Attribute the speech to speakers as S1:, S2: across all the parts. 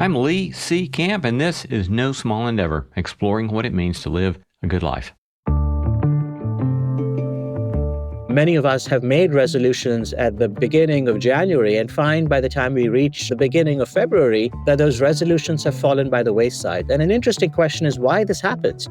S1: I'm Lee C. Camp, and this is No Small Endeavor, exploring what it means to live a good life.
S2: Many of us have made resolutions at the beginning of January and find by the time we reach the beginning of February that those resolutions have fallen by the wayside. And an interesting question is why this happens.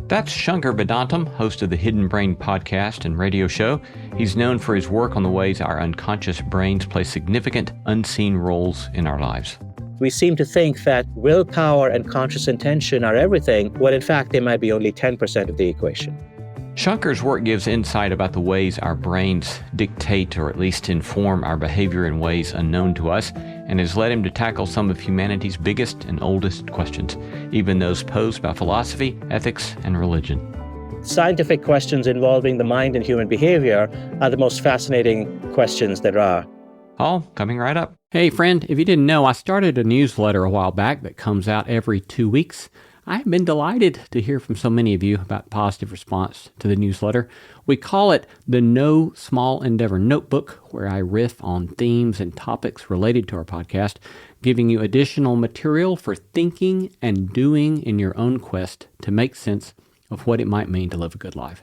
S1: That's Shankar Vedantam, host of the Hidden Brain podcast and radio show. He's known for his work on the ways our unconscious brains play significant, unseen roles in our lives.
S2: We seem to think that willpower and conscious intention are everything, when in fact they might be only 10% of the equation.
S1: Shankar's work gives insight about the ways our brains dictate or at least inform our behavior in ways unknown to us, and has led him to tackle some of humanity's biggest and oldest questions, even those posed by philosophy, ethics, and religion.
S2: Scientific questions involving the mind and human behavior are the most fascinating questions there are.
S1: All coming right up.
S3: Hey friend, if you didn't know, I started a newsletter a while back that comes out every 2 weeks. I've been delighted to hear from so many of you about positive response to the newsletter. We call it the No Small Endeavor Notebook, where I riff on themes and topics related to our podcast, giving you additional material for thinking and doing in your own quest to make sense of what it might mean to live a good life.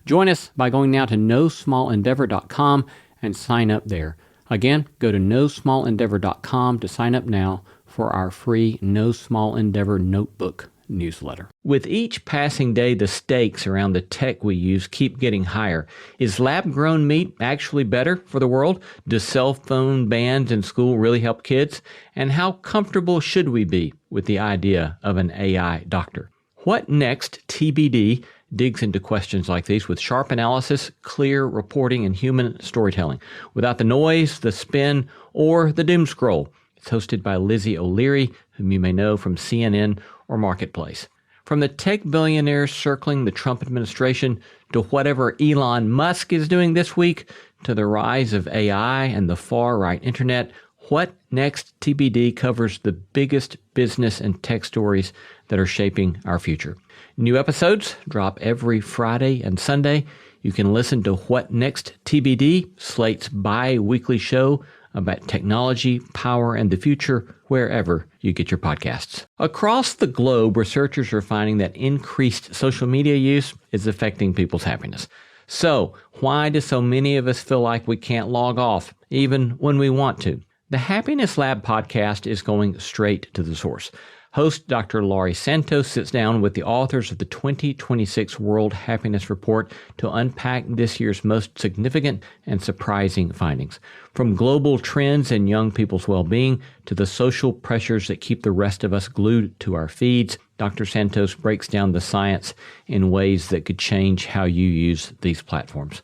S3: Join us by going now to nosmallendeavor.com and sign up there. Again, go to nosmallendeavor.com to sign up now for our free No Small Endeavor Notebook newsletter. With each passing day, the stakes around the tech we use keep getting higher. Is lab-grown meat actually better for the world? Do cell phone bans in school really help kids? And how comfortable should we be with the idea of an AI doctor? What Next TBD digs into questions like these with sharp analysis, clear reporting, and human storytelling, without the noise, the spin, or the doom scroll. It's hosted by Lizzie O'Leary, whom you may know from CNN or Marketplace. From the tech billionaires circling the Trump administration to whatever Elon Musk is doing this week, to the rise of AI and the far-right internet, What Next TBD covers the biggest business and tech stories that are shaping our future. New episodes drop every Friday and Sunday. You can listen to What Next TBD, Slate's bi-weekly show about technology, power, and the future, wherever you get your podcasts. Across the globe, researchers are finding that increased social media use is affecting people's happiness. So, why do so many of us feel like we can't log off, even when we want to? The Happiness Lab podcast is going straight to the source. Host Dr. Laurie Santos sits down with the authors of the 2026 World Happiness Report to unpack this year's most significant and surprising findings. From global trends in young people's well-being to the social pressures that keep the rest of us glued to our feeds, Dr. Santos breaks down the science in ways that could change how you use these platforms.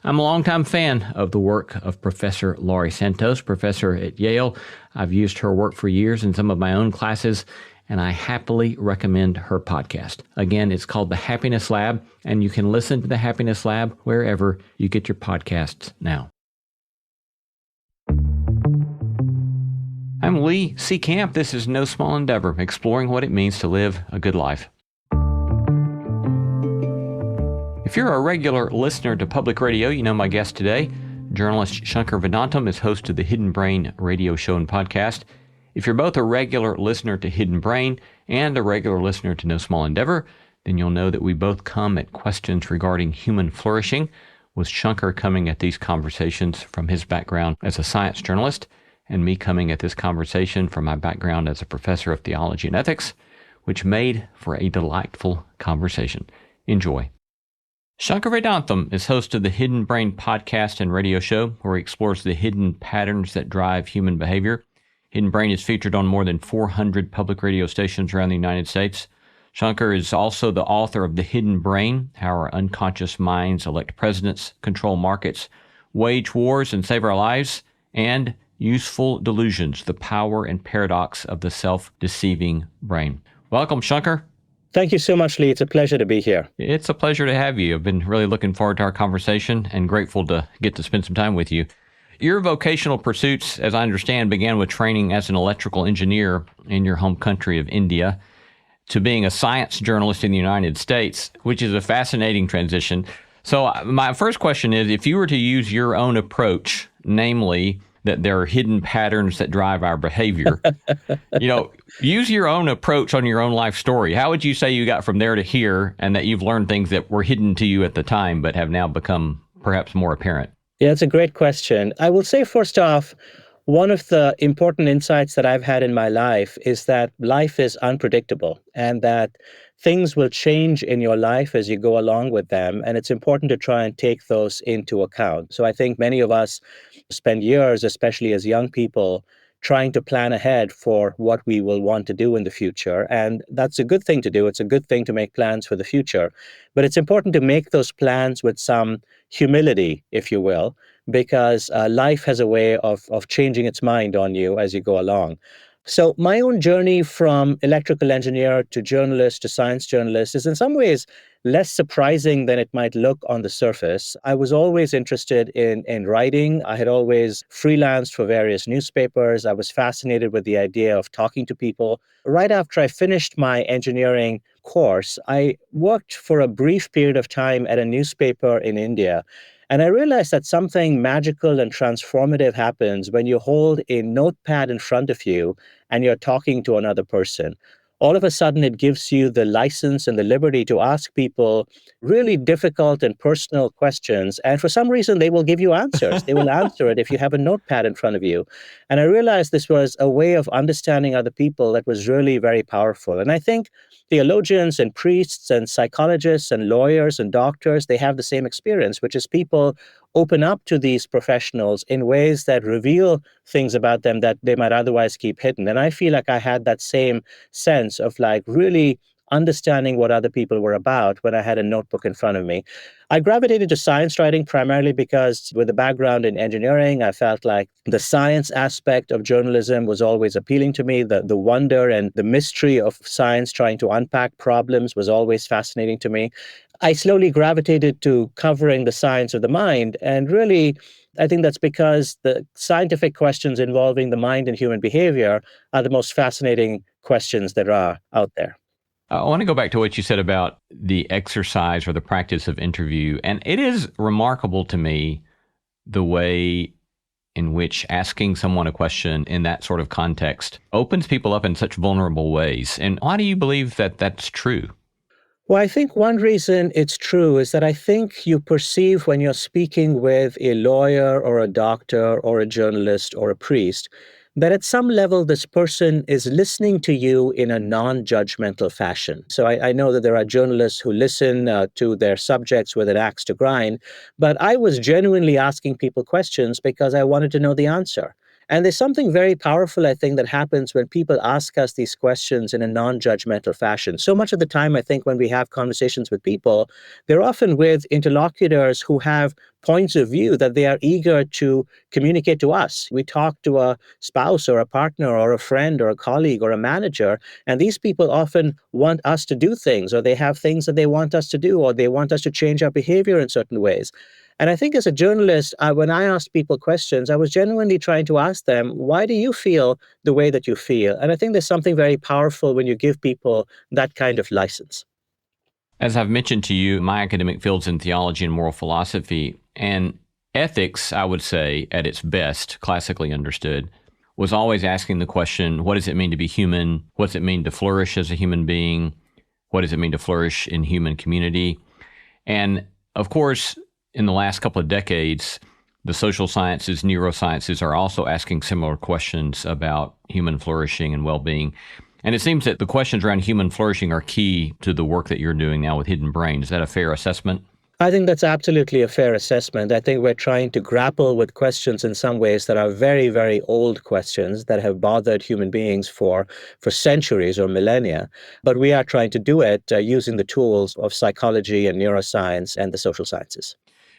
S3: I'm a longtime fan of the work of Professor Laurie Santos, professor at Yale. I've used her work for years in some of my own classes, and I happily recommend her podcast. Again, it's called The Happiness Lab, and you can listen to The Happiness Lab wherever you get your podcasts now. I'm Lee C. Camp. This is No Small Endeavor, exploring what it means to live a good life. If you're a regular listener to public radio, you know my guest today. Journalist Shankar Vedantam is host of the Hidden Brain radio show and podcast. If you're both a regular listener to Hidden Brain and a regular listener to No Small Endeavor, then you'll know that we both come at questions regarding human flourishing, with Shankar coming at these conversations from his background as a science journalist, and me coming at this conversation from my background as a professor of theology and ethics, which made for a delightful conversation. Enjoy. Shankar Vedantam is host of the Hidden Brain podcast and radio show, where he explores the hidden patterns that drive human behavior. Hidden Brain is featured on more than 400 public radio stations around the United States. Shankar is also the author of The Hidden Brain, How Our Unconscious Minds Elect Presidents, Control Markets, Wage Wars, and Save Our Lives, and Useful Delusions, The Power and Paradox of the Self-Deceiving Brain. Welcome, Shankar.
S2: Thank you so much, Lee. It's a pleasure to be here.
S1: It's a pleasure to have you. I've been really looking forward to our conversation and grateful to get to spend some time with you. Your vocational pursuits, as I understand, began with training as an electrical engineer in your home country of India to being a science journalist in the United States, which is a fascinating transition. So my first question is, if you were to use your own approach, namely that there are hidden patterns that drive our behavior. Use your own approach on your own life story. How would you say you got from there to here, and that you've learned things that were hidden to you at the time but have now become perhaps more apparent?
S2: Yeah, it's a great question. I will say, first off, one of the important insights that I've had in my life is that life is unpredictable and that things will change in your life as you go along with them. And it's important to try and take those into account. So I think many of us spend years, especially as young people, trying to plan ahead for what we will want to do in the future. And that's a good thing to do. It's a good thing to make plans for the future. But it's important to make those plans with some humility, if you will, because life has a way of changing its mind on you as you go along. So my own journey from electrical engineer to journalist to science journalist is in some ways less surprising than it might look on the surface. I was always interested in writing. I had always freelanced for various newspapers. I was fascinated with the idea of talking to people. Right after I finished my engineering course, I worked for a brief period of time at a newspaper in India. And I realized that something magical and transformative happens when you hold a notepad in front of you and you're talking to another person. All of a sudden, it gives you the license and the liberty to ask people really difficult and personal questions. And for some reason, they will give you answers. They will answer it if you have a notepad in front of you. And I realized this was a way of understanding other people that was really very powerful. And I think theologians and priests and psychologists and lawyers and doctors, they have the same experience, which is people open up to these professionals in ways that reveal things about them that they might otherwise keep hidden. And I feel like I had that same sense of like really understanding what other people were about when I had a notebook in front of me. I gravitated to science writing primarily because with a background in engineering, I felt like the science aspect of journalism was always appealing to me. The wonder and the mystery of science trying to unpack problems was always fascinating to me. I slowly gravitated to covering the science of the mind. And really, I think that's because the scientific questions involving the mind and human behavior are the most fascinating questions that are out there.
S1: I want to go back to what you said about the exercise or the practice of interview. And it is remarkable to me the way in which asking someone a question in that sort of context opens people up in such vulnerable ways. And why do you believe that that's true?
S2: Well, I think one reason it's true is that I think you perceive when you're speaking with a lawyer or a doctor or a journalist or a priest that at some level this person is listening to you in a non-judgmental fashion. So I know that there are journalists who listen to their subjects with an axe to grind, but I was genuinely asking people questions because I wanted to know the answer. And there's something very powerful, I think, that happens when people ask us these questions in a non-judgmental fashion. So much of the time, I think, when we have conversations with people, they're often with interlocutors who have points of view that they are eager to communicate to us. We talk to a spouse or a partner or a friend or a colleague or a manager, and these people often want us to do things, or they have things that they want us to do, or they want us to change our behavior in certain ways. And I think as a journalist, when I asked people questions, I was genuinely trying to ask them, why do you feel the way that you feel? And I think there's something very powerful when you give people that kind of license.
S1: As I've mentioned to you, my academic field's in theology and moral philosophy, and ethics, I would say, at its best, classically understood, was always asking the question, what does it mean to be human? What does it mean to flourish as a human being? What does it mean to flourish in human community? And of course, in the last couple of decades, the social sciences, neurosciences are also asking similar questions about human flourishing and well-being. And it seems that the questions around human flourishing are key to the work that you're doing now with Hidden Brain. Is that a fair assessment?
S2: I think that's absolutely a fair assessment. I think we're trying to grapple with questions in some ways that are very, very old questions that have bothered human beings for centuries or millennia. But we are trying to do it using the tools of psychology and neuroscience and the social sciences.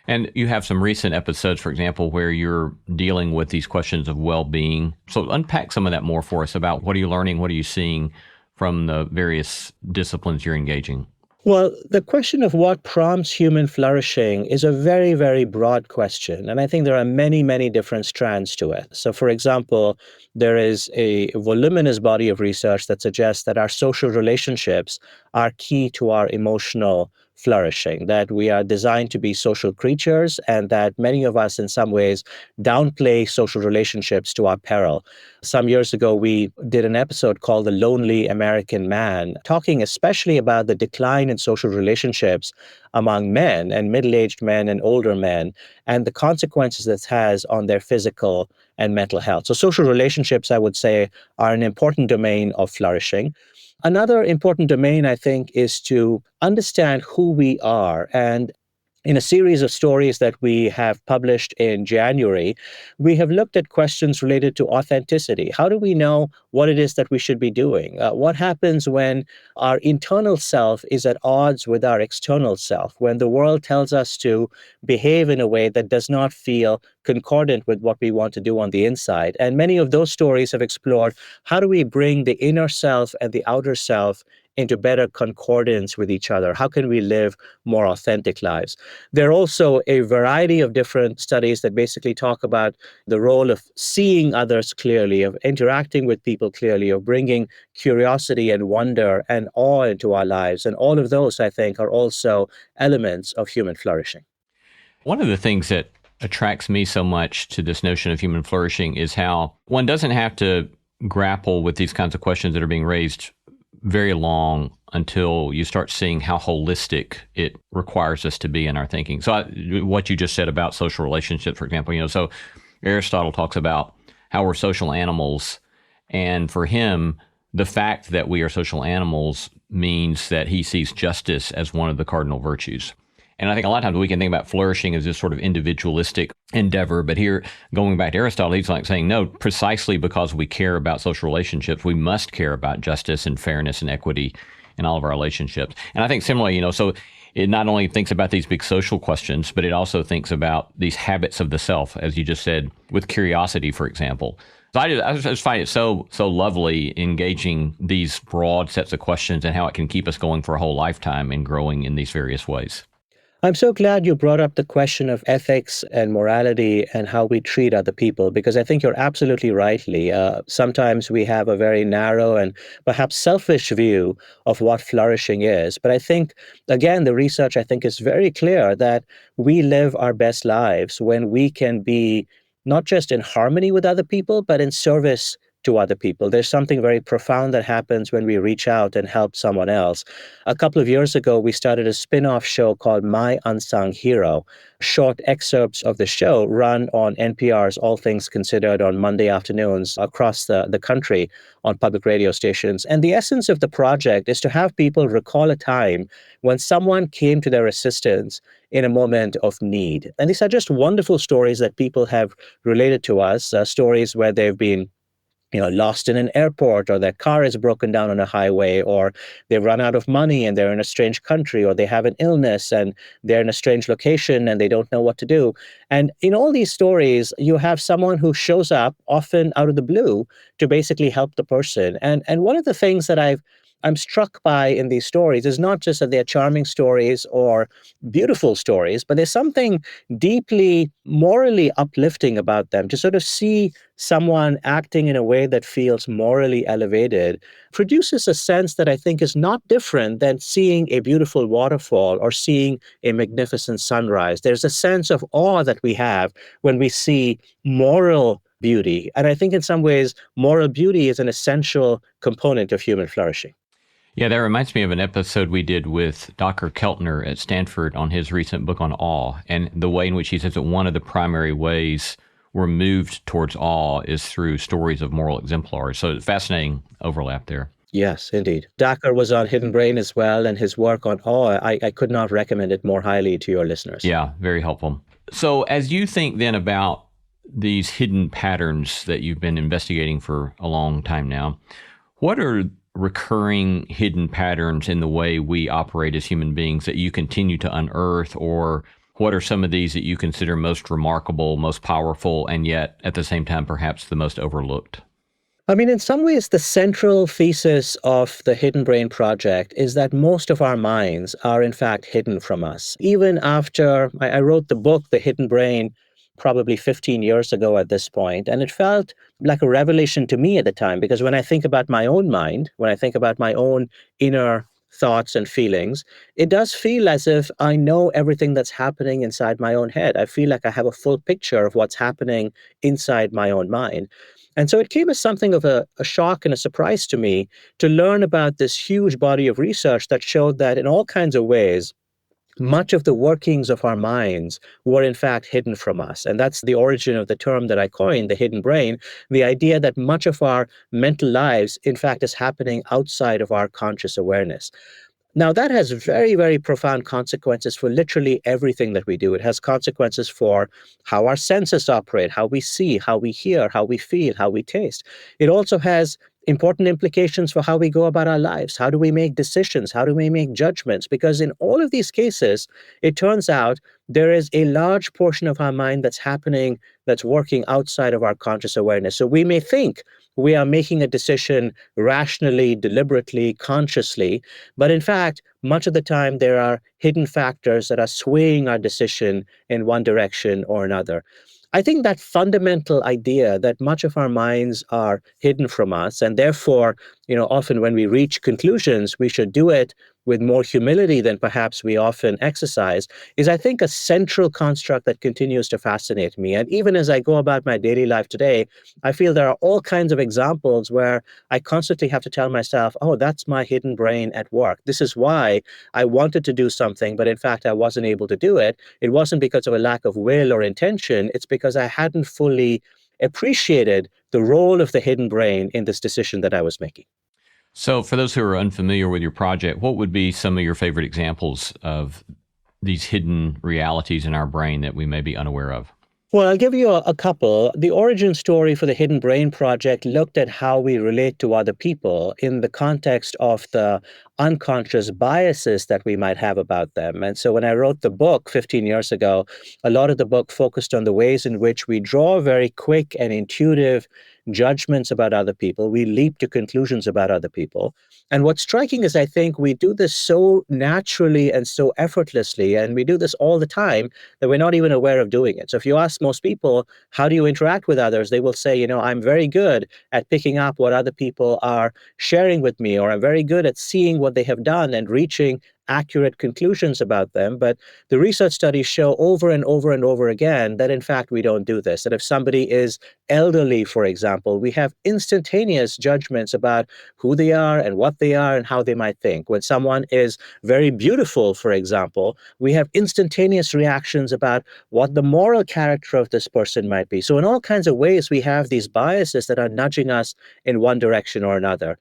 S1: And you have some recent episodes, for example, where you're dealing with these questions of well-being. So unpack some of that more for us about what are you learning, what are you seeing from the various disciplines you're engaging?
S2: Well, the question of what prompts human flourishing is a very, very broad question. And I think there are many, many different strands to it. So, for example, there is a voluminous body of research that suggests that our social relationships are key to our emotional flourishing, that we are designed to be social creatures, and that many of us, in some ways, downplay social relationships to our peril. Some years ago, we did an episode called The Lonely American Man, talking especially about the decline in social relationships among men and middle-aged men and older men, and the consequences this has on their physical and mental health. So social relationships, I would say, are an important domain of flourishing. Another important domain, I think, is to understand who we are. And in a series of stories that we have published in January, we have looked at questions related to authenticity. How do we know what it is that we should be doing? What happens when our internal self is at odds with our external self, when the world tells us to behave in a way that does not feel concordant with what we want to do on the inside? And many of those stories have explored how do we bring the inner self and the outer self into better concordance with each other? How can we live more authentic lives? There are also a variety of different studies that basically talk about the role of seeing others clearly, of interacting with people clearly, of bringing curiosity and wonder and awe into our lives. And all of those, I think, are also elements of human flourishing.
S1: One of the things that attracts me so much to this notion of human flourishing is how one doesn't have to grapple with these kinds of questions that are being raised very long until you start seeing how holistic it requires us to be in our thinking. So what you just said about social relationships, for example, so Aristotle talks about how we're social animals. And for him, the fact that we are social animals means that he sees justice as one of the cardinal virtues. And I think a lot of times we can think about flourishing as this sort of individualistic endeavor. But here, going back to Aristotle, he's like saying, no, precisely because we care about social relationships, we must care about justice and fairness and equity in all of our relationships. And I think similarly, so it not only thinks about these big social questions, but it also thinks about these habits of the self, as you just said, with curiosity, for example. So I just find it so lovely engaging these broad sets of questions and how it can keep us going for a whole lifetime and growing in these various ways.
S2: I'm so glad you brought up the question of ethics and morality and how we treat other people, because I think you're absolutely right, Lee. Sometimes we have a very narrow and perhaps selfish view of what flourishing is. But I think, again, the research, I think, is very clear that we live our best lives when we can be not just in harmony with other people, but in service to other people. There's something very profound that happens when we reach out and help someone else. A couple of years ago, we started a spin-off show called My Unsung Hero. Short excerpts of the show run on NPR's All Things Considered on Monday afternoons across the country on public radio stations. And the essence of the project is to have people recall a time when someone came to their assistance in a moment of need. And these are just wonderful stories that people have related to us, stories where they've been lost in an airport, or their car is broken down on a highway, or they've run out of money and they're in a strange country, or they have an illness and they're in a strange location and they don't know what to do. And in all these stories, you have someone who shows up, often out of the blue, to basically help the person. And one of the things that I'm struck by in these stories is not just that they're charming stories or beautiful stories, but there's something deeply morally uplifting about them. To sort of see someone acting in a way that feels morally elevated produces a sense that I think is not different than seeing a beautiful waterfall or seeing a magnificent sunrise. There's a sense of awe that we have when we see moral beauty. And I think in some ways, moral beauty is an essential component of human flourishing.
S1: Yeah, that reminds me of an episode we did with Dr. Keltner at Stanford on his recent book on awe, and the way in which he says that one of the primary ways we're moved towards awe is through stories of moral exemplars. So fascinating overlap there.
S2: Yes, indeed. Dacher was on Hidden Brain as well, and his work on awe, I could not recommend it more highly to your listeners.
S1: Yeah, very helpful. So as you think then about these hidden patterns that you've been investigating for a long time now, what are recurring hidden patterns in the way we operate as human beings that you continue to unearth? Or what are some of these that you consider most remarkable, most powerful, and yet at the same time perhaps the most overlooked?
S2: I mean, in some ways, the central thesis of the Hidden Brain Project is that most of our minds are in fact hidden from us. Even after I wrote the book, The Hidden Brain, probably 15 years ago at this point, and it felt like a revelation to me at the time, because when I think about my own mind, when I think about my own inner thoughts and feelings, it does feel as if I know everything that's happening inside my own head. I feel like I have a full picture of what's happening inside my own mind. And so it came as something of a shock and a surprise to me to learn about this huge body of research that showed that in all kinds of ways, much of the workings of our minds were in fact hidden from us. And that's the origin of the term that I coined, the hidden brain, the idea that much of our mental lives, in fact, is happening outside of our conscious awareness. Now, that has very, very profound consequences for literally everything that we do. It has consequences for how our senses operate, how we see, how we hear, how we feel, how we taste. It also has important implications for how we go about our lives. How do we make decisions? How do we make judgments? Because in all of these cases, it turns out there is a large portion of our mind that's happening, that's working outside of our conscious awareness. So we may think we are making a decision rationally, deliberately, consciously, but in fact, much of the time, there are hidden factors that are swaying our decision in one direction or another. I think that fundamental idea that much of our minds are hidden from us, and therefore, often when we reach conclusions, we should do it with more humility than perhaps we often exercise, is, I think, a central construct that continues to fascinate me. And even as I go about my daily life today, I feel there are all kinds of examples where I constantly have to tell myself, oh, that's my hidden brain at work. This is why I wanted to do something, but in fact, I wasn't able to do it. It wasn't because of a lack of will or intention. It's because I hadn't fully appreciated the role of the hidden brain in this decision that I was making.
S1: So, for those who are unfamiliar with your project, what would be some of your favorite examples of these hidden realities in our brain that we may be unaware of?
S2: Well, I'll give you a couple. The origin story for the Hidden Brain Project looked at how we relate to other people in the context of the unconscious biases that we might have about them. And so when I wrote the book 15 years ago, a lot of the book focused on the ways in which we draw very quick and intuitive judgments about other people. We leap to conclusions about other people. And what's striking is I think we do this so naturally and so effortlessly, and we do this all the time that we're not even aware of doing it. So if you ask most people, how do you interact with others? They will say, I'm very good at picking up what other people are sharing with me, or I'm very good at seeing what they have done and reaching accurate conclusions about them. But the research studies show over and over and over again that, in fact, we don't do this. That if somebody is elderly, for example, we have instantaneous judgments about who they are and what they are and how they might think. When someone is very beautiful, for example, we have instantaneous reactions about what the moral character of this person might be. So in all kinds of ways, we have these biases that are nudging us in one direction or another.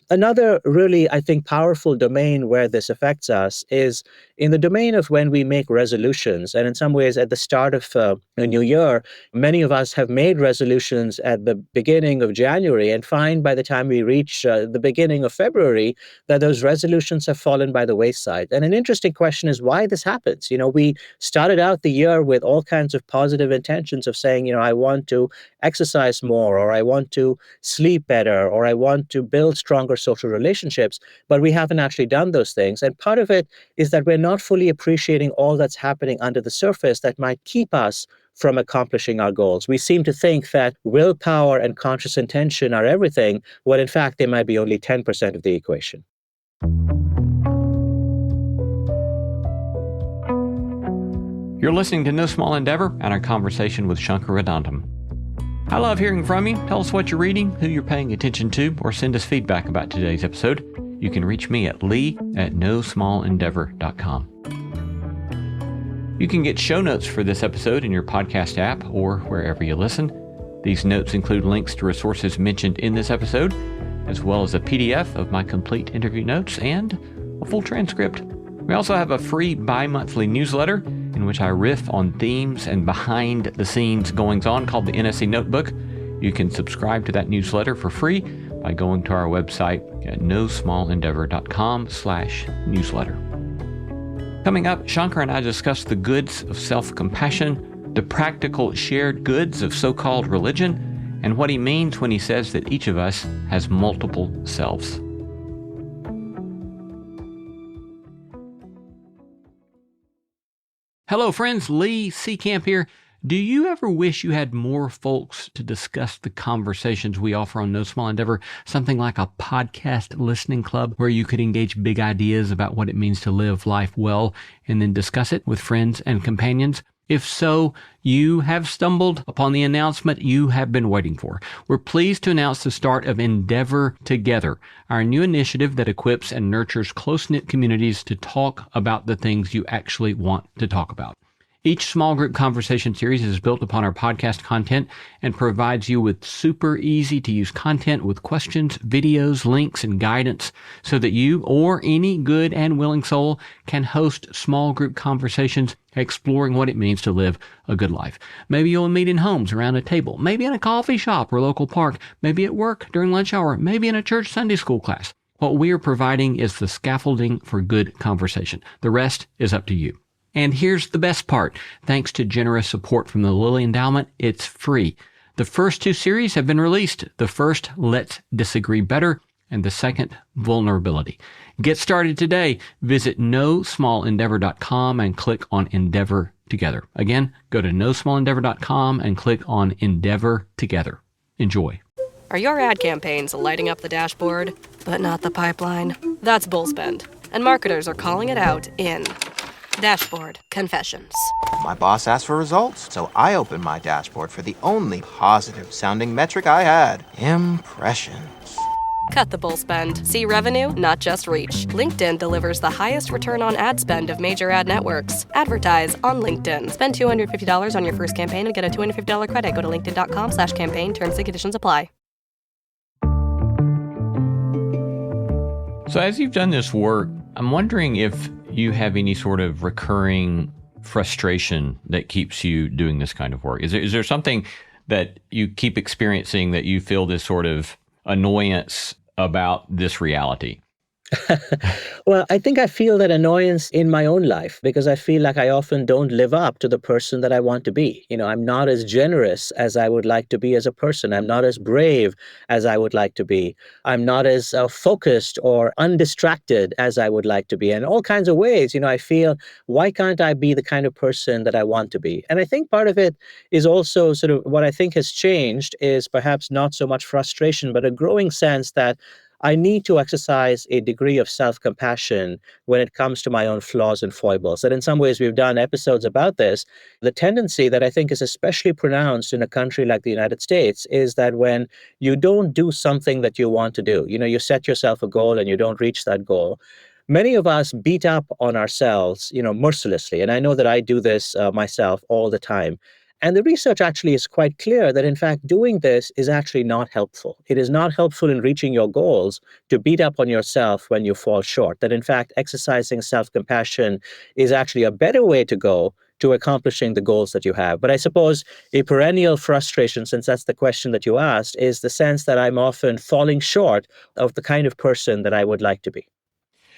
S2: Another really, I think, powerful domain where this affects us is in the domain of when we make resolutions. And in some ways, at the start of a new year, many of us have made resolutions at the beginning of January and find by the time we reach the beginning of February that those resolutions have fallen by the wayside. And an interesting question is why this happens. We started out the year with all kinds of positive intentions of saying, I want to exercise more, or I want to sleep better, or I want to build stronger social relationships, but we haven't actually done those things. And part of it is that we're not fully appreciating all that's happening under the surface that might keep us from accomplishing our goals. We seem to think that willpower and conscious intention are everything, when in fact they might be only 10% of the equation.
S1: You're listening to No Small Endeavor and our conversation with Shankar Vedantam. I love hearing from you. Tell us what you're reading, who you're paying attention to, or send us feedback about today's episode. You can reach me at lee@nosmallendeavor.com. You can get show notes for this episode in your podcast app or wherever you listen. These notes include links to resources mentioned in this episode, as well as a PDF of my complete interview notes and a full transcript. We also have a free bi-monthly newsletter in which I riff on themes and behind-the-scenes goings-on called the NSE Notebook. You can subscribe to that newsletter for free by going to our website at nosmallendeavor.com/newsletter. Coming up, Shankar and I discuss the goods of self-compassion, the practical shared goods of so-called religion, and what he means when he says that each of us has multiple selves. Hello, friends. Lee Seacamp here. Do you ever wish you had more folks to discuss the conversations we offer on No Small Endeavor? Something like a podcast listening club where you could engage big ideas about what it means to live life well and then discuss it with friends and companions? If so, you have stumbled upon the announcement you have been waiting for. We're pleased to announce the start of Endeavor Together, our new initiative that equips and nurtures close-knit communities to talk about the things you actually want to talk about. Each small group conversation series is built upon our podcast content and provides you with super easy to use content with questions, videos, links, and guidance so that you or any good and willing soul can host small group conversations exploring what it means to live a good life. Maybe you'll meet in homes around a table, maybe in a coffee shop or local park, maybe at work during lunch hour, maybe in a church Sunday school class. What we are providing is the scaffolding for good conversation. The rest is up to you. And here's the best part. Thanks to generous support from the Lilly Endowment, it's free. The first 2 series have been released. The first, Let's Disagree Better, and the second, Vulnerability. Get started today. Visit nosmallendeavor.com and click on Endeavor Together. Again, go to nosmallendeavor.com and click on Endeavor Together. Enjoy.
S4: Are your ad campaigns lighting up the dashboard, but not the pipeline? That's bullspend, and marketers are calling it out in Dashboard Confessions.
S5: My boss asked for results, so I opened my dashboard for the only positive-sounding metric I had: impressions.
S4: Cut the bull spend. See revenue, not just reach. LinkedIn delivers the highest return on ad spend of major ad networks. Advertise on LinkedIn. Spend $250 on your first campaign and get a $250 credit. Go to linkedin.com/campaign. Terms and conditions apply.
S1: So as you've done this work, I'm wondering if you have any sort of recurring frustration that keeps you doing this kind of work. Is there something that you keep experiencing that you feel this sort of annoyance about this reality?
S2: Well, I think I feel that annoyance in my own life because I feel like I often don't live up to the person that I want to be. I'm not as generous as I would like to be as a person. I'm not as brave as I would like to be. I'm not as focused or undistracted as I would like to be. In all kinds of ways, I feel, why can't I be the kind of person that I want to be? And I think part of it is also sort of what I think has changed is perhaps not so much frustration, but a growing sense that I need to exercise a degree of self-compassion when it comes to my own flaws and foibles. And in some ways, we've done episodes about this. The tendency that I think is especially pronounced in a country like the United States is that when you don't do something that you want to do, you set yourself a goal and you don't reach that goal, many of us beat up on ourselves, mercilessly. And I know that I do this myself all the time. And the research actually is quite clear that, in fact, doing this is actually not helpful. It is not helpful in reaching your goals to beat up on yourself when you fall short. That, in fact, exercising self-compassion is actually a better way to go to accomplishing the goals that you have. But I suppose a perennial frustration, since that's the question that you asked, is the sense that I'm often falling short of the kind of person that I would like to be.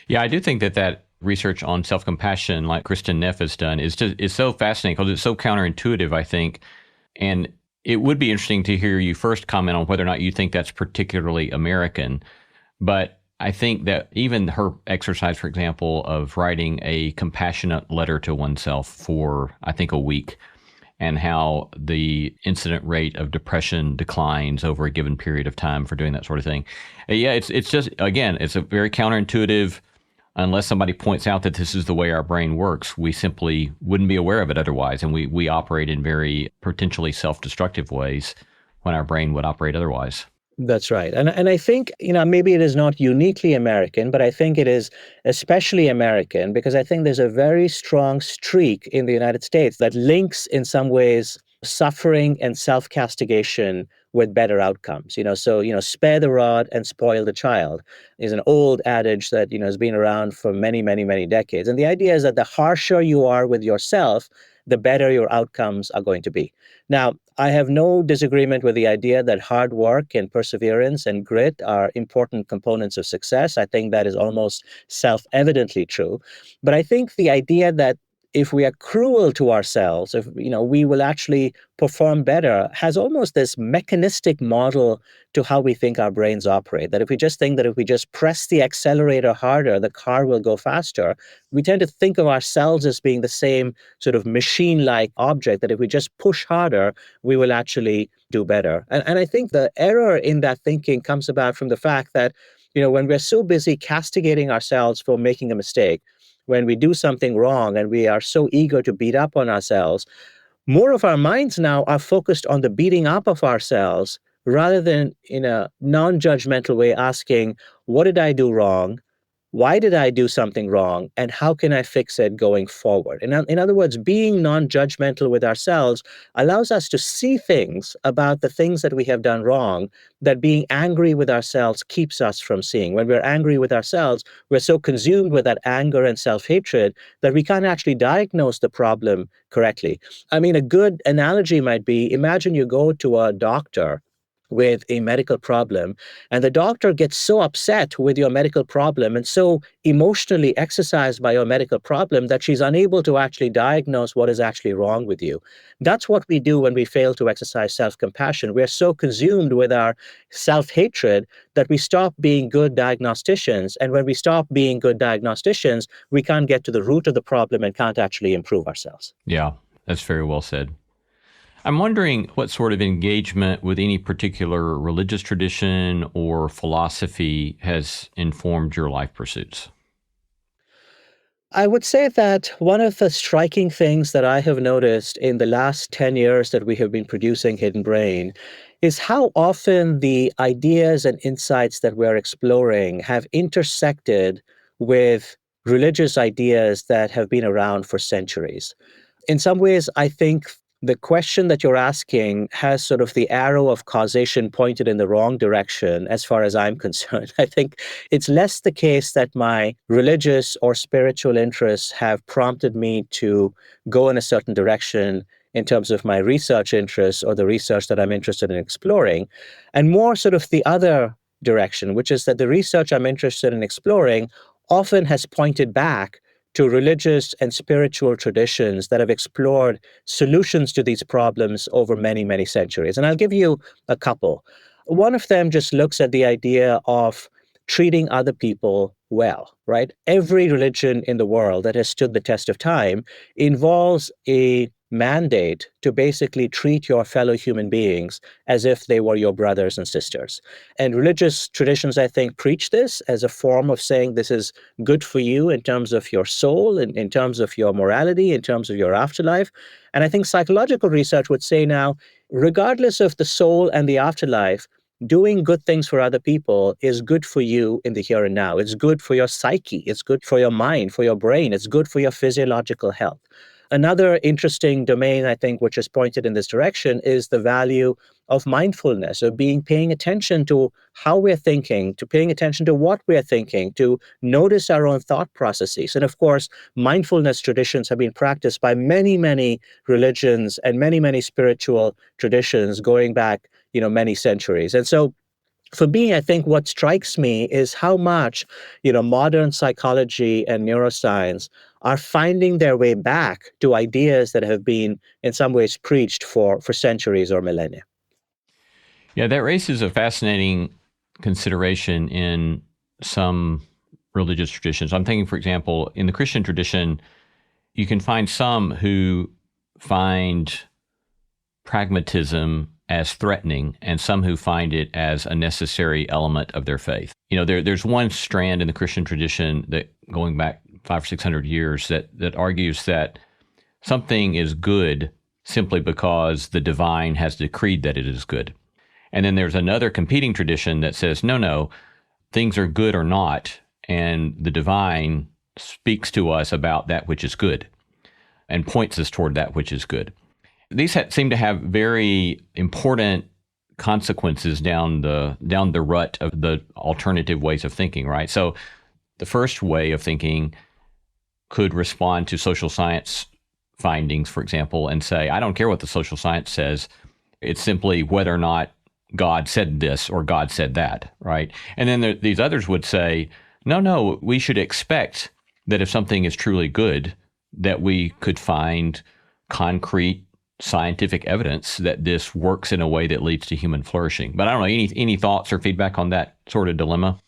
S1: Yeah, I do think that research on self-compassion, like Kristen Neff has done, is so fascinating because it's so counterintuitive, I think. And it would be interesting to hear you first comment on whether or not you think that's particularly American. But I think that even her exercise, for example, of writing a compassionate letter to oneself for, I think, a week, and how the incident rate of depression declines over a given period of time for doing that sort of thing. Yeah, it's just, again, it's a very counterintuitive. Unless somebody points out that this is the way our brain works, we simply wouldn't be aware of it otherwise. And we operate in very potentially self-destructive ways when our brain would operate otherwise.
S2: That's right. And I think, maybe it is not uniquely American, but I think it is especially American because I think there's a very strong streak in the United States that links in some ways suffering and self-castigation with better outcomes. So spare the rod and spoil the child is an old adage that, has been around for many, many, many decades. And the idea is that the harsher you are with yourself, the better your outcomes are going to be. Now, I have no disagreement with the idea that hard work and perseverance and grit are important components of success. I think that is almost self-evidently true. But I think the idea that if we are cruel to ourselves, if we will actually perform better, has almost this mechanistic model to how we think our brains operate. That if we just think that if we just press the accelerator harder, the car will go faster, we tend to think of ourselves as being the same sort of machine-like object, that if we just push harder, we will actually do better. And I think the error in that thinking comes about from the fact that, when we're so busy castigating ourselves for making a mistake, when we do something wrong and we are so eager to beat up on ourselves, more of our minds now are focused on the beating up of ourselves rather than in a non-judgmental way asking, what did I do wrong? Why did I do something wrong? And how can I fix it going forward? In other words, being non-judgmental with ourselves allows us to see things about the things that we have done wrong that being angry with ourselves keeps us from seeing. When we're angry with ourselves, we're so consumed with that anger and self-hatred that we can't actually diagnose the problem correctly. I mean, a good analogy might be, imagine you go to a doctor with a medical problem, and the doctor gets so upset with your medical problem and so emotionally exercised by your medical problem that she's unable to actually diagnose what is actually wrong with you. That's what we do when we fail to exercise self-compassion. We're so consumed with our self-hatred that we stop being good diagnosticians. And when we stop being good diagnosticians, we can't get to the root of the problem and can't actually improve ourselves.
S1: Yeah, that's very well said. I'm wondering what sort of engagement with any particular religious tradition or philosophy has informed your life pursuits.
S2: I would say that one of the striking things that I have noticed in the last 10 years that we have been producing Hidden Brain is how often the ideas and insights that we're exploring have intersected with religious ideas that have been around for centuries. In some ways, I think the question that you're asking has sort of the arrow of causation pointed in the wrong direction as far as I'm concerned. I think it's less the case that my religious or spiritual interests have prompted me to go in a certain direction in terms of my research interests or the research that I'm interested in exploring, and more sort of the other direction, which is that the research I'm interested in exploring often has pointed back to religious and spiritual traditions that have explored solutions to these problems over many, many centuries. And I'll give you a couple. One of them just looks at the idea of treating other people well, right? Every religion in the world that has stood the test of time involves a mandate to basically treat your fellow human beings as if they were your brothers and sisters. And religious traditions, I think, preach this as a form of saying this is good for you in terms of your soul, in terms of your morality, in terms of your afterlife. And I think psychological research would say now, regardless of the soul and the afterlife, doing good things for other people is good for you in the here and now. It's good for your psyche. It's good for your mind, for your brain. It's good for your physiological health. Another interesting domain, I think, which is pointed in this direction is the value of mindfulness, of paying attention to how we're thinking, to paying attention to what we're thinking, to notice our own thought processes. And of course, mindfulness traditions have been practiced by many, many religions and many, many spiritual traditions going back, many centuries. And so for me, I think what strikes me is how much, modern psychology and neuroscience are finding their way back to ideas that have been, in some ways, preached for centuries or millennia.
S1: Yeah, that raises a fascinating consideration in some religious traditions. I'm thinking, for example, in the Christian tradition, you can find some who find pragmatism as threatening and some who find it as a necessary element of their faith. There's one strand in the Christian tradition that going back 500 or 600 years that argues that something is good simply because the divine has decreed that it is good. And then there's another competing tradition that says, no, things are good or not, and the divine speaks to us about that which is good and points us toward that which is good. These seem to have very important consequences down the rut of the alternative ways of thinking, right? So the first way of thinking could respond to social science findings, for example, and say, I don't care what the social science says. It's simply whether or not God said this or God said that, right? And then these others would say, no, we should expect that if something is truly good, that we could find concrete scientific evidence that this works in a way that leads to human flourishing. But I don't know, any thoughts or feedback on that sort of dilemma?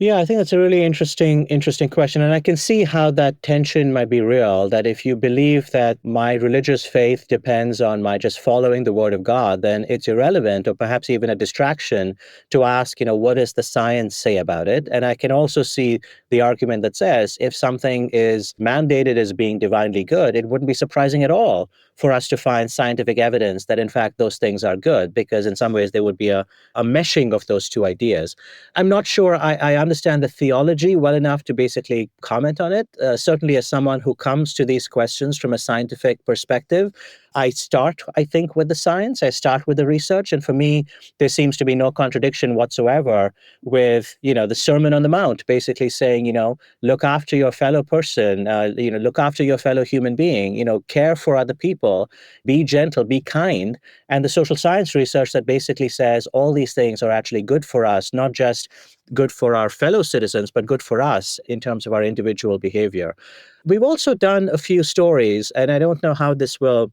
S2: Yeah, I think that's a really interesting question. And I can see how that tension might be real, that if you believe that my religious faith depends on my just following the word of God, then it's irrelevant or perhaps even a distraction to ask, what does the science say about it? And I can also see the argument that says if something is mandated as being divinely good, it wouldn't be surprising at all for us to find scientific evidence that in fact those things are good, because in some ways there would be a meshing of those two ideas. I'm not sure I understand the theology well enough to basically comment on it. Certainly, as someone who comes to these questions from a scientific perspective, I start, I think, with the science. I start with the research. And for me, there seems to be no contradiction whatsoever with, the Sermon on the Mount, basically saying, look after your fellow person, look after your fellow human being, care for other people, be gentle, be kind. And the social science research that basically says all these things are actually good for us, not just good for our fellow citizens, but good for us in terms of our individual behavior. We've also done a few stories, and I don't know how this will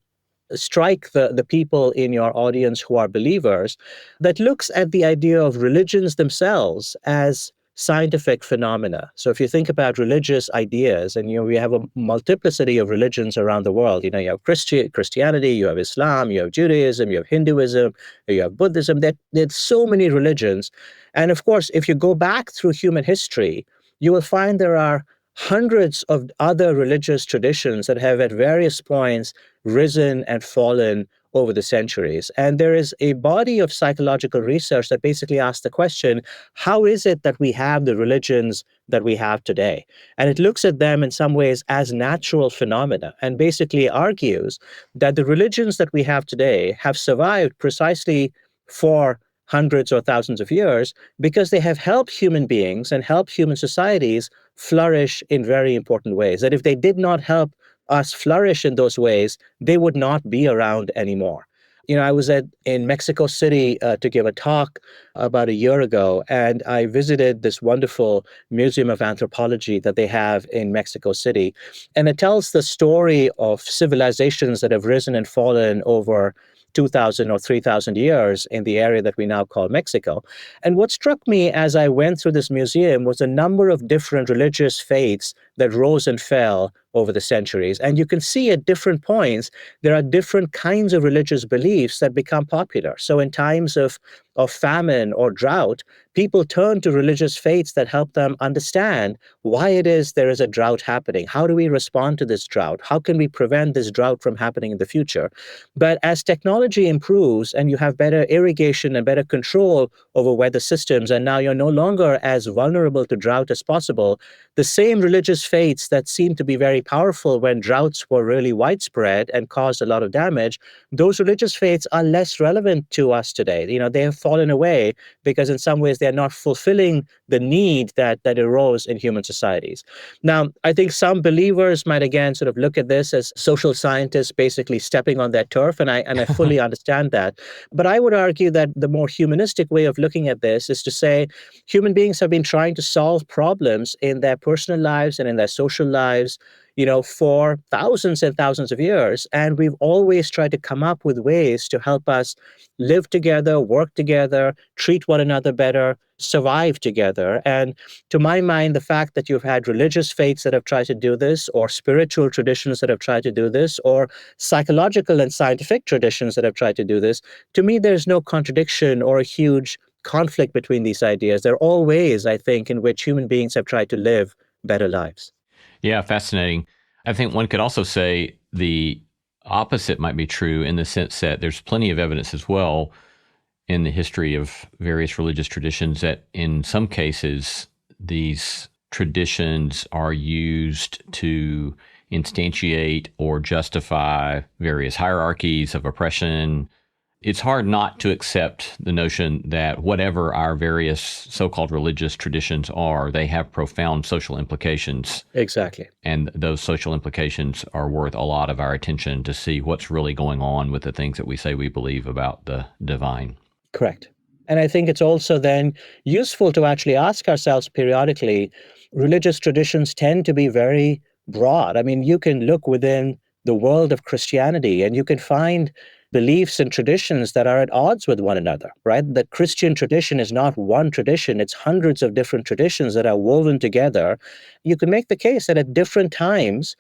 S2: strike the people in your audience who are believers, that looks at the idea of religions themselves as scientific phenomena. So if you think about religious ideas, and we have a multiplicity of religions around the world. You have Christianity, you have Islam, you have Judaism, you have Hinduism, you have Buddhism. There's so many religions. And of course, if you go back through human history, you will find there are hundreds of other religious traditions that have at various points risen and fallen over the centuries. And there is a body of psychological research that basically asks the question, how is it that we have the religions that we have today? And it looks at them in some ways as natural phenomena and basically argues that the religions that we have today have survived precisely for hundreds or thousands of years because they have helped human beings and helped human societies flourish in very important ways. That if they did not help us flourish in those ways, they would not be around anymore. I was in Mexico City to give a talk about a year ago, and I visited this wonderful museum of anthropology that they have in Mexico City. And it tells the story of civilizations that have risen and fallen over 2,000 or 3,000 years in the area that we now call Mexico. And what struck me as I went through this museum was a number of different religious faiths that rose and fell over the centuries. And you can see at different points, there are different kinds of religious beliefs that become popular. So in times of famine or drought, people turn to religious faiths that help them understand why it is there is a drought happening. How do we respond to this drought? How can we prevent this drought from happening in the future? But as technology improves and you have better irrigation and better control over weather systems, and now you're no longer as vulnerable to drought as possible, the same religious faiths that seemed to be very powerful when droughts were really widespread and caused a lot of damage, those religious faiths are less relevant to us today. They have fallen away because in some ways they're not fulfilling the need that arose in human societies. Now, I think some believers might again sort of look at this as social scientists basically stepping on their turf, and I fully understand that. But I would argue that the more humanistic way of looking at this is to say human beings have been trying to solve problems in their personal lives and in their social lives, for thousands and thousands of years. And we've always tried to come up with ways to help us live together, work together, treat one another better, survive together. And to my mind, the fact that you've had religious faiths that have tried to do this, or spiritual traditions that have tried to do this, or psychological and scientific traditions that have tried to do this, to me, there's no contradiction or a huge conflict between these ideas. There are all ways, I think, in which human beings have tried to live better lives.
S1: Yeah, fascinating. I think one could also say the opposite might be true in the sense that there's plenty of evidence as well in the history of various religious traditions that in some cases these traditions are used to instantiate or justify various hierarchies of oppression. It's hard not to accept the notion that whatever our various so-called religious traditions are, they have profound social implications.
S2: Exactly.
S1: And those social implications are worth a lot of our attention to see what's really going on with the things that we say we believe about the divine.
S2: Correct. And I think it's also then useful to actually ask ourselves periodically, religious traditions tend to be very broad. I mean, you can look within the world of Christianity and you can find beliefs and traditions that are at odds with one another, right? The Christian tradition is not one tradition, it's hundreds of different traditions that are woven together. You can make the case that at different times,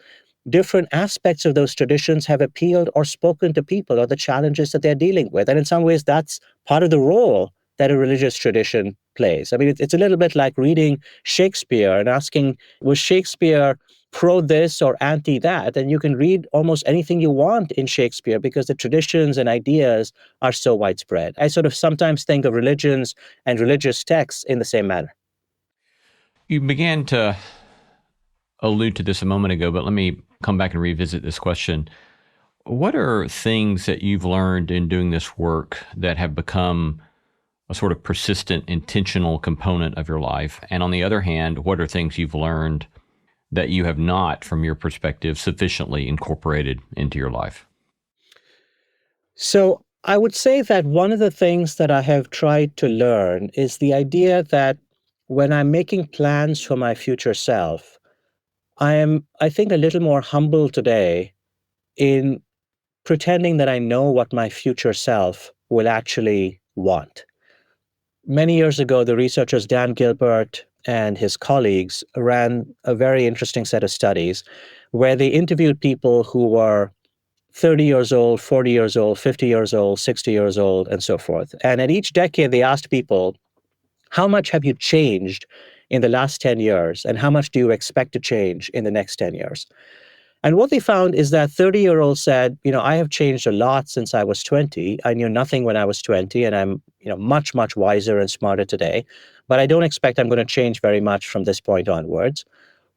S2: different aspects of those traditions have appealed or spoken to people or the challenges that they're dealing with. And in some ways, that's part of the role that a religious tradition plays. I mean, it's a little bit like reading Shakespeare and asking, was Shakespeare pro this or anti that? And you can read almost anything you want in Shakespeare because the traditions and ideas are so widespread. I sort of sometimes think of religions and religious texts in the same manner.
S1: You began to allude to this a moment ago, but let me come back and revisit this question. What are things that you've learned in doing this work that have become a sort of persistent, intentional component of your life? And on the other hand, what are things you've learned that you have not, from your perspective, sufficiently incorporated into your life?
S2: So I would say that one of the things that I have tried to learn is the idea that when I'm making plans for my future self, I am, I think, a little more humble today in pretending that I know what my future self will actually want. Many years ago, the researchers Dan Gilbert and his colleagues ran a very interesting set of studies where they interviewed people who were 30 years old, 40 years old, 50 years old, 60 years old, and so forth. And at each decade, they asked people, how much have you changed in the last 10 years? And how much do you expect to change in the next 10 years? And what they found is that 30-year-olds said, I have changed a lot since I was 20. I knew nothing when I was 20, and I'm, much, much wiser and smarter today. But I don't expect I'm going to change very much from this point onwards.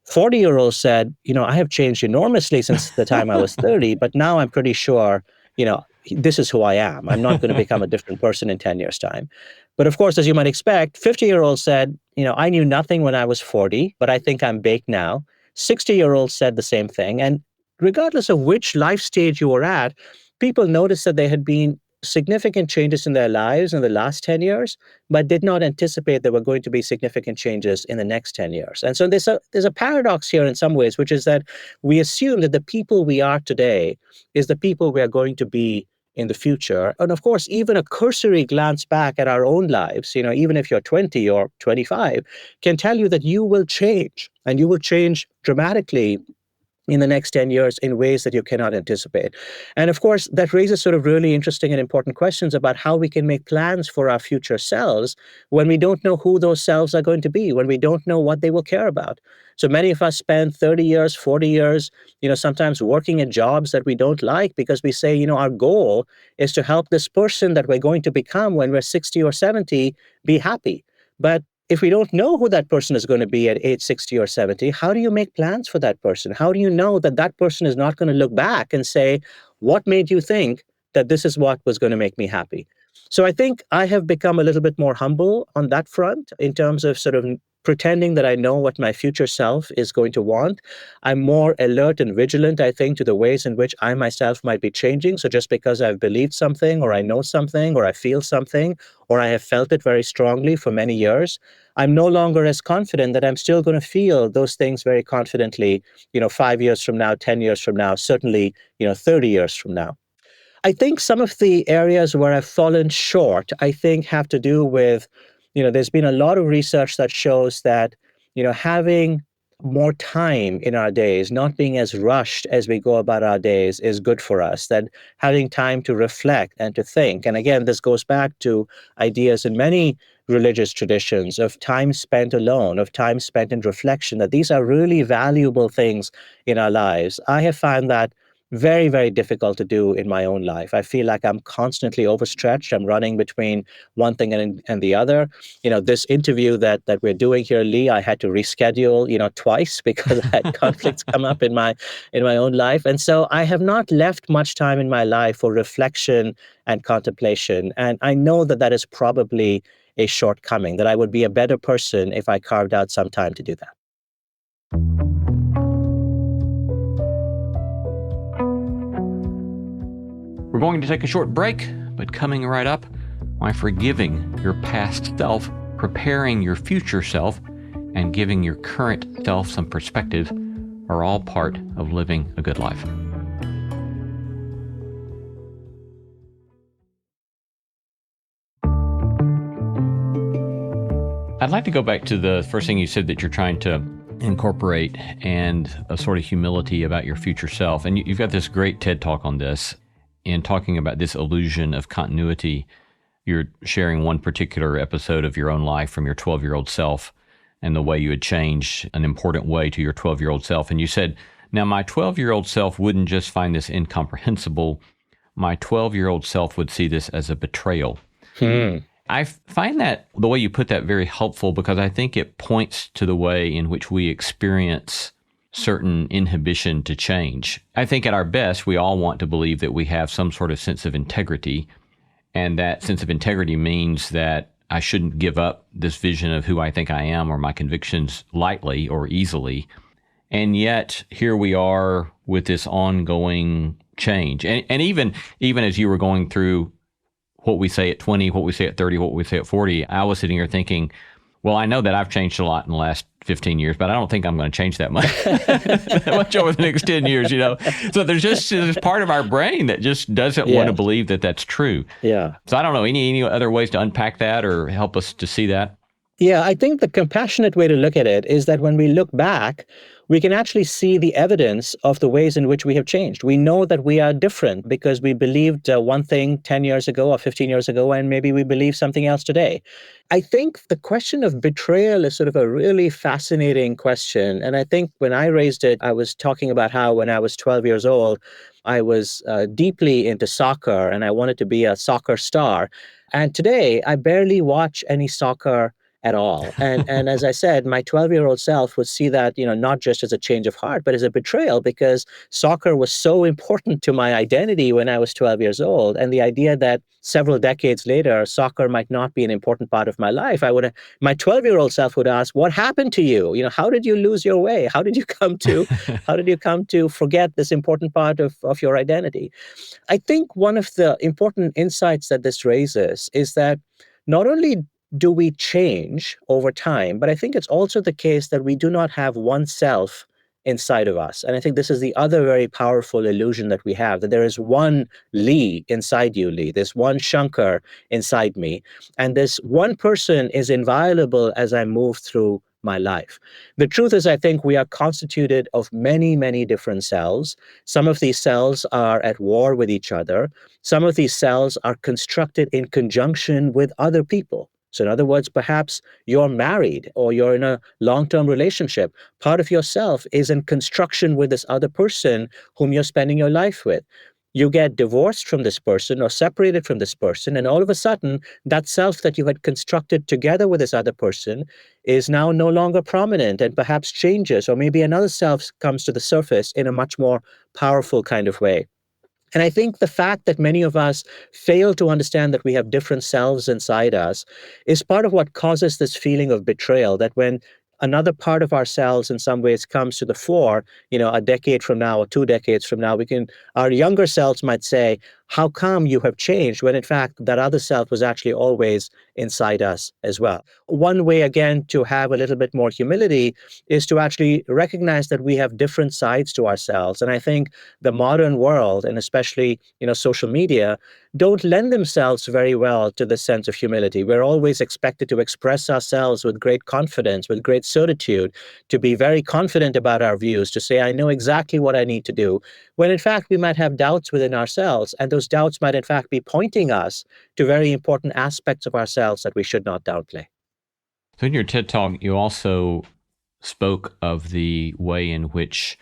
S2: 40-year-olds said, I have changed enormously since the time I was 30, but now I'm pretty sure, this is who I am. I'm not going to become a different person in 10 years' time. But of course, as you might expect, 50-year-olds said, I knew nothing when I was 40, but I think I'm baked now. 60-year-olds said the same thing. And regardless of which life stage you were at, people noticed that there had been significant changes in their lives in the last 10 years, but did not anticipate there were going to be significant changes in the next 10 years. And so there's a paradox here in some ways, which is that we assume that the people we are today is the people we are going to be in the future. And of course, even a cursory glance back at our own lives, even if you're 20 or 25, can tell you that you will change, and you will change dramatically in the next 10 years in ways that you cannot anticipate. And of course, that raises sort of really interesting and important questions about how we can make plans for our future selves when we don't know who those selves are going to be, when we don't know what they will care about. So many of us spend 30 years, 40 years, sometimes working at jobs that we don't like because we say, our goal is to help this person that we're going to become when we're 60 or 70 be happy. But if we don't know who that person is going to be at age 60 or 70, how do you make plans for that person? How do you know that that person is not going to look back and say, what made you think that this is what was going to make me happy? So I think I have become a little bit more humble on that front in terms of sort of pretending that I know what my future self is going to want. I'm more alert and vigilant, I think, to the ways in which I myself might be changing. So just because I've believed something, or I know something, or I feel something, or I have felt it very strongly for many years, I'm no longer as confident that I'm still going to feel those things very confidently, 5 years from now, 10 years from now, certainly, 30 years from now. I think some of the areas where I've fallen short, I think, have to do with, there's been a lot of research that shows that, having more time in our days, not being as rushed as we go about our days is good for us, that having time to reflect and to think. And again, this goes back to ideas in many religious traditions of time spent alone, of time spent in reflection, that these are really valuable things in our lives. I have found that very, very difficult to do in my own life. I feel like I'm constantly overstretched. I'm running between one thing and the other. This interview that we're doing here, Lee, I had to reschedule, twice because I had conflicts come up in my own life. And so I have not left much time in my life for reflection and contemplation. And I know that that is probably a shortcoming, that I would be a better person if I carved out some time to do that.
S1: We're going to take a short break, but coming right up, why forgiving your past self, preparing your future self, and giving your current self some perspective are all part of living a good life. I'd like to go back to the first thing you said that you're trying to incorporate, and a sort of humility about your future self. And you've got this great TED Talk on this, in talking about this illusion of continuity. You're sharing one particular episode of your own life from your 12-year-old self and the way you had changed an important way to your 12-year-old self. And you said, now my 12-year-old self wouldn't just find this incomprehensible. My 12-year-old self would see this as a betrayal. I find that the way you put that very helpful, because I think it points to the way in which we experience certain inhibition to change. I think at our best, we all want to believe that we have some sort of sense of integrity, and that sense of integrity means that I shouldn't give up this vision of who I think I am or my convictions lightly or easily. And yet here we are with this ongoing change. And even as you were going through what we say at 20, what we say at 30, what we say at 40, I was sitting here thinking, well, I know that I've changed a lot in the last 15 years, but I don't think I'm going to change that much, that much over the next 10 years, So there's just this part of our brain that just doesn't want to believe that that's true.
S2: Yeah.
S1: So I don't know, any other ways to unpack that or help us to see that?
S2: Yeah, I think the compassionate way to look at it is that when we look back, we can actually see the evidence of the ways in which we have changed. We know that we are different because we believed one thing 10 years ago or 15 years ago, and maybe we believe something else today. I think the question of betrayal is sort of a really fascinating question. And I think when I raised it, I was talking about how when I was 12 years old, I was deeply into soccer and I wanted to be a soccer star. And today, I barely watch any soccer at all. And as I said, my 12-year-old self would see that, not just as a change of heart, but as a betrayal, because soccer was so important to my identity when I was 12 years old. And the idea that several decades later, soccer might not be an important part of my life, my 12-year-old self would ask, what happened to you? How did you lose your way? How did you come to forget this important part of your identity? I think one of the important insights that this raises is that not only do we change over time, but I think it's also the case that we do not have one self inside of us. And I think this is the other very powerful illusion that we have, that there is one Lee inside you, Lee. There's one Shankar inside me. And this one person is inviolable as I move through my life. The truth is, I think we are constituted of many, many different cells. Some of these cells are at war with each other. Some of these cells are constructed in conjunction with other people. So in other words, perhaps you're married or you're in a long-term relationship. Part of yourself is in construction with this other person whom you're spending your life with. You get divorced from this person or separated from this person, and all of a sudden, that self that you had constructed together with this other person is now no longer prominent and perhaps changes, or maybe another self comes to the surface in a much more powerful kind of way. And I think the fact that many of us fail to understand that we have different selves inside us is part of what causes this feeling of betrayal, that when another part of ourselves in some ways comes to the fore, a decade from now or 2 decades from now, our younger selves might say, how come you have changed, when in fact that other self was actually always inside us as well. One way, again, to have a little bit more humility is to actually recognize that we have different sides to ourselves. And I think the modern world, and especially, social media, don't lend themselves very well to this sense of humility. We're always expected to express ourselves with great confidence, with great certitude, to be very confident about our views, to say, I know exactly what I need to do, when in fact we might have doubts within ourselves, and those doubts might in fact be pointing us to very important aspects of ourselves that we should not downplay.
S1: So in your TED Talk, you also spoke of the way in which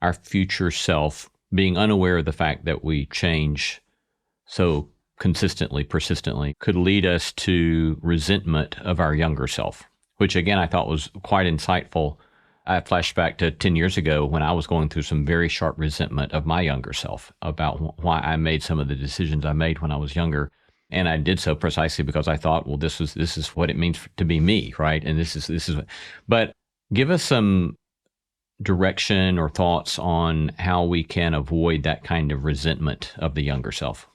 S1: our future self, being unaware of the fact that we change so consistently, persistently, could lead us to resentment of our younger self, which again, I thought was quite insightful. I flashed back to 10 years ago when I was going through some very sharp resentment of my younger self about why I made some of the decisions I made when I was younger. And I did so precisely because I thought, well, this is what it means to be me, right? And this is, but give us some direction or thoughts on how we can avoid that kind of resentment of the younger self.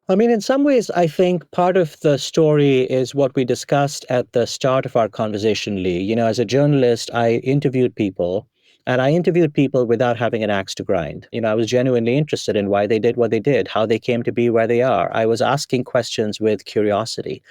S2: I mean, in some ways, I think part of the story is what we discussed at the start of our conversation, Lee. As a journalist, I interviewed people And I interviewed people without having an axe to grind. I was genuinely interested in why they did what they did, how they came to be where they are. I was asking questions with curiosity.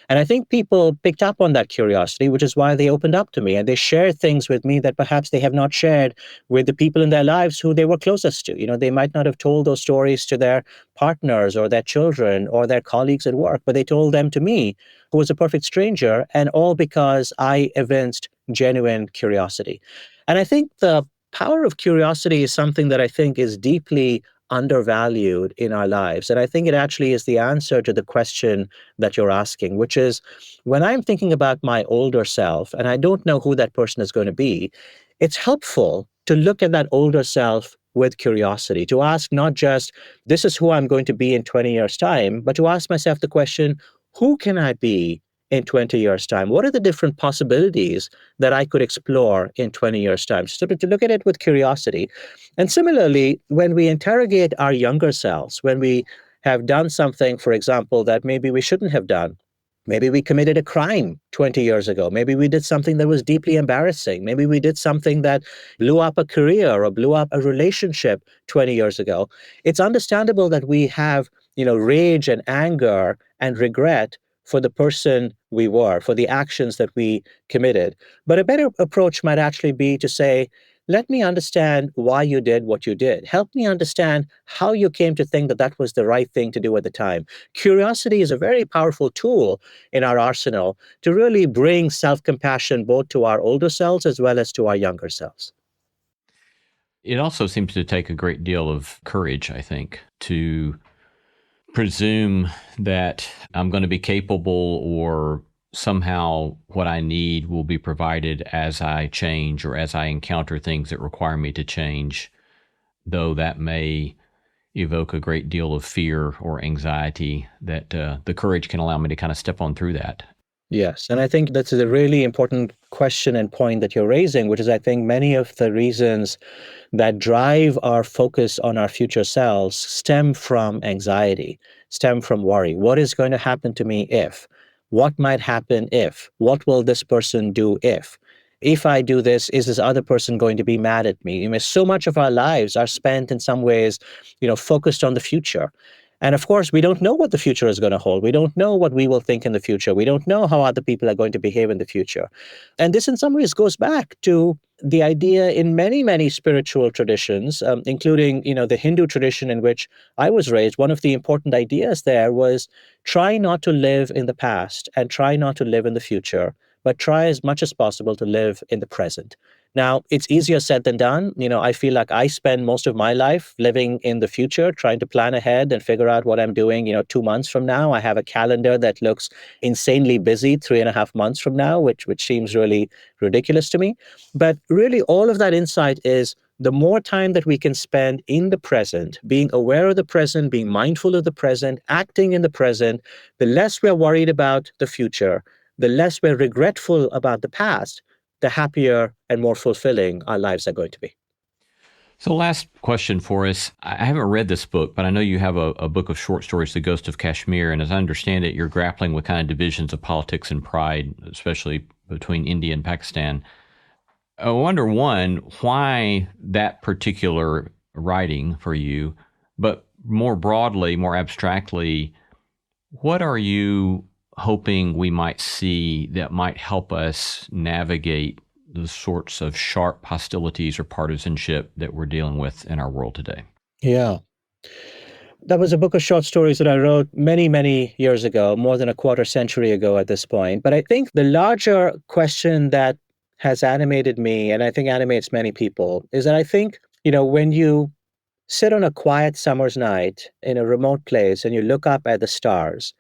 S2: And I think people picked up on that curiosity, which is why they opened up to me and they shared things with me that perhaps they have not shared with the people in their lives who they were closest to. They might not have told those stories to their partners or their children or their colleagues at work, but they told them to me, who was a perfect stranger, and all because I evinced genuine curiosity. And I think the power of curiosity is something that I think is deeply undervalued in our lives. And I think it actually is the answer to the question that you're asking, which is when I'm thinking about my older self and I don't know who that person is going to be, it's helpful to look at that older self with curiosity, to ask not just, this is who I'm going to be in 20 years' time, but to ask myself the question, who can I be in 20 years' time? What are the different possibilities that I could explore in 20 years' time? So to look at it with curiosity. And similarly, when we interrogate our younger selves, when we have done something, for example, that maybe we shouldn't have done, maybe we committed a crime 20 years ago. Maybe we did something that was deeply embarrassing. Maybe we did something that blew up a career or blew up a relationship 20 years ago. It's understandable that we have, rage and anger and regret for the person we were, for the actions that we committed. But a better approach might actually be to say, let me understand why you did what you did. Help me understand how you came to think that that was the right thing to do at the time. Curiosity is a very powerful tool in our arsenal to really bring self-compassion both to our older selves as well as to our younger selves.
S1: It also seems to take a great deal of courage, I think, to presume that I'm going to be capable or somehow what I need will be provided as I change or as I encounter things that require me to change, though that may evoke a great deal of fear or anxiety, that the courage can allow me to kind of step on through that.
S2: Yes. And I think that's a really important question and point that you're raising, which is, I think, many of the reasons that drive our focus on our future selves stem from anxiety, stem from worry. What is going to happen to me if? What might happen if? What will this person do if? If I do this, is this other person going to be mad at me? So much of our lives are spent in some ways, focused on the future. And of course, we don't know what the future is going to hold. We don't know what we will think in the future. We don't know how other people are going to behave in the future. And this in some ways goes back to the idea in many, many spiritual traditions, including, the Hindu tradition in which I was raised. One of the important ideas there was try not to live in the past and try not to live in the future, but try as much as possible to live in the present. Now, it's easier said than done. I feel like I spend most of my life living in the future, trying to plan ahead and figure out what I'm doing, 2 months from now. I have a calendar that looks insanely busy 3.5 months from now, which seems really ridiculous to me. But really, all of that insight is the more time that we can spend in the present, being aware of the present, being mindful of the present, acting in the present, the less we're worried about the future, the less we're regretful about the past, the happier and more fulfilling our lives are going to be.
S1: So last question for us. I haven't read this book, but I know you have a book of short stories, The Ghost of Kashmir. And as I understand it, you're grappling with kind of divisions of politics and pride, especially between India and Pakistan. I wonder, one, why that particular writing for you, but more broadly, more abstractly, what are you hoping we might see that might help us navigate the sorts of sharp hostilities or partisanship that we're dealing with in our world today?
S2: Yeah. That was a book of short stories that I wrote many, many years ago, more than a quarter century ago at this point. But I think the larger question that has animated me, and I think animates many people, is that I think, when you sit on a quiet summer's night in a remote place and you look up at the stars,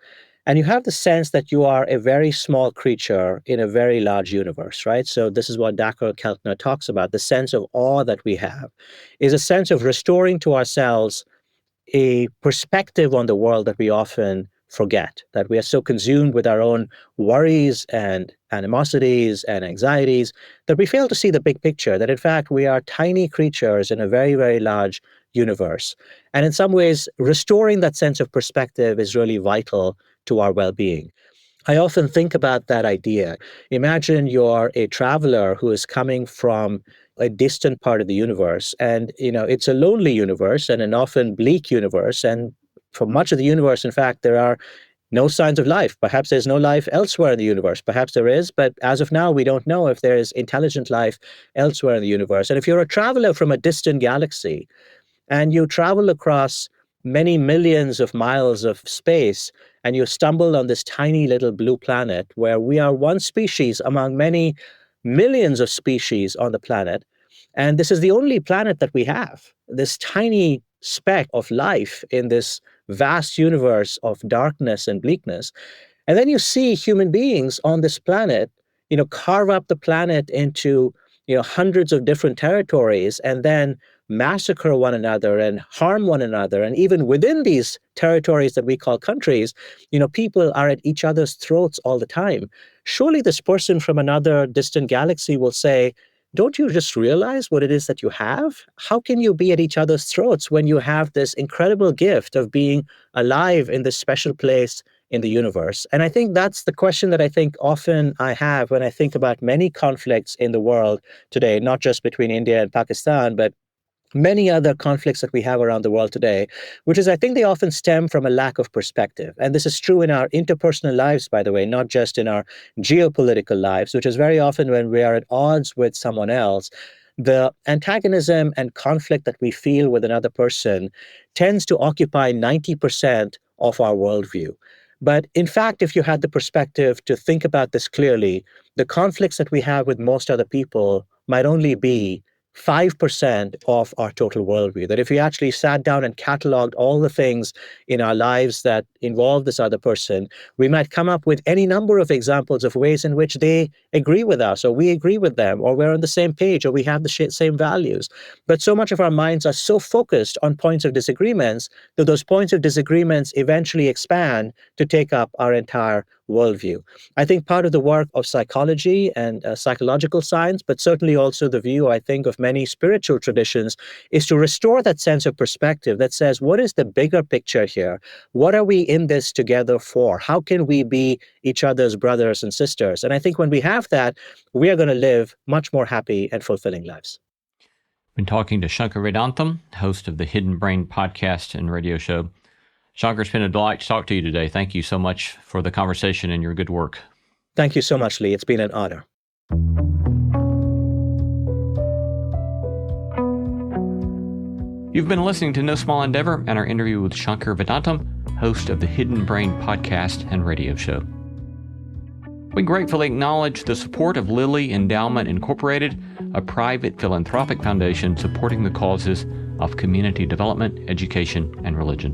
S2: and you have the sense that you are a very small creature in a very large universe, right? So this is what Dacher Keltner talks about. The sense of awe that we have is a sense of restoring to ourselves a perspective on the world that we often forget, that we are so consumed with our own worries and animosities and anxieties that we fail to see the big picture, that in fact we are tiny creatures in a very, very large universe. And in some ways, restoring that sense of perspective is really vital to our well-being. I often think about that idea. Imagine you're a traveler who is coming from a distant part of the universe. And, it's a lonely universe and an often bleak universe. And for much of the universe, in fact, there are no signs of life. Perhaps there's no life elsewhere in the universe. Perhaps there is, but as of now, we don't know if there is intelligent life elsewhere in the universe. And if you're a traveler from a distant galaxy and you travel across many millions of miles of space and you stumble on this tiny little blue planet where we are one species among many millions of species on the planet, and this is the only planet that we have, this tiny speck of life in this vast universe of darkness and bleakness. And then you see human beings on this planet, carve up the planet into, hundreds of different territories and then massacre one another and harm one another. And even within these territories that we call countries, people are at each other's throats all the time. Surely this person from another distant galaxy will say, don't you just realize what it is that you have? How can you be at each other's throats when you have this incredible gift of being alive in this special place in the universe? And I think that's the question that I think often I have when I think about many conflicts in the world today, not just between India and Pakistan, but many other conflicts that we have around the world today, which is I think they often stem from a lack of perspective. And this is true in our interpersonal lives, by the way, not just in our geopolitical lives, which is very often when we are at odds with someone else, the antagonism and conflict that we feel with another person tends to occupy 90% of our worldview. But in fact, if you had the perspective to think about this clearly, the conflicts that we have with most other people might only be 5% of our total worldview. That if we actually sat down and cataloged all the things in our lives that involve this other person, we might come up with any number of examples of ways in which they agree with us, or we agree with them, or we're on the same page, or we have the same values. But so much of our minds are so focused on points of disagreements that those points of disagreements eventually expand to take up our entire worldview. I think part of the work of psychology and psychological science, but certainly also the view, I think, of many spiritual traditions, is to restore that sense of perspective that says, what is the bigger picture here? What are we in this together for? How can we be each other's brothers and sisters? And I think when we have that, we are going to live much more happy and fulfilling lives.
S1: Been talking to Shankar Vedantam, host of the Hidden Brain podcast and radio show. Shankar, it's been a delight to talk to you today. Thank you so much for the conversation and your good work.
S2: Thank you so much, Lee. It's been an honor.
S1: You've been listening to No Small Endeavor and our interview with Shankar Vedantam, host of the Hidden Brain podcast and radio show. We gratefully acknowledge the support of Lilly Endowment Incorporated, a private philanthropic foundation supporting the causes of community development, education, and religion.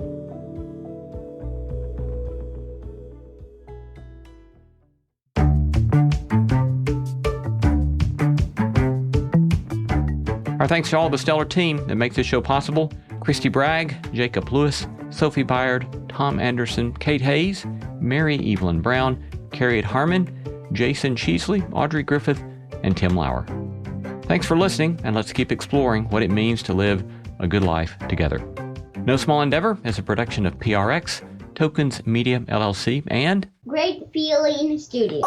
S1: Our thanks to all the stellar team that makes this show possible: Christy Bragg, Jacob Lewis, Sophie Byard, Tom Anderson, Kate Hayes, Mary Evelyn Brown, Carriot Harmon, Jason Cheesley, Audrey Griffith, and Tim Lauer. Thanks for listening, and let's keep exploring what it means to live a good life together. No Small Endeavor is a production of PRX, Tokens Media LLC, and
S6: Great Feeling Studios.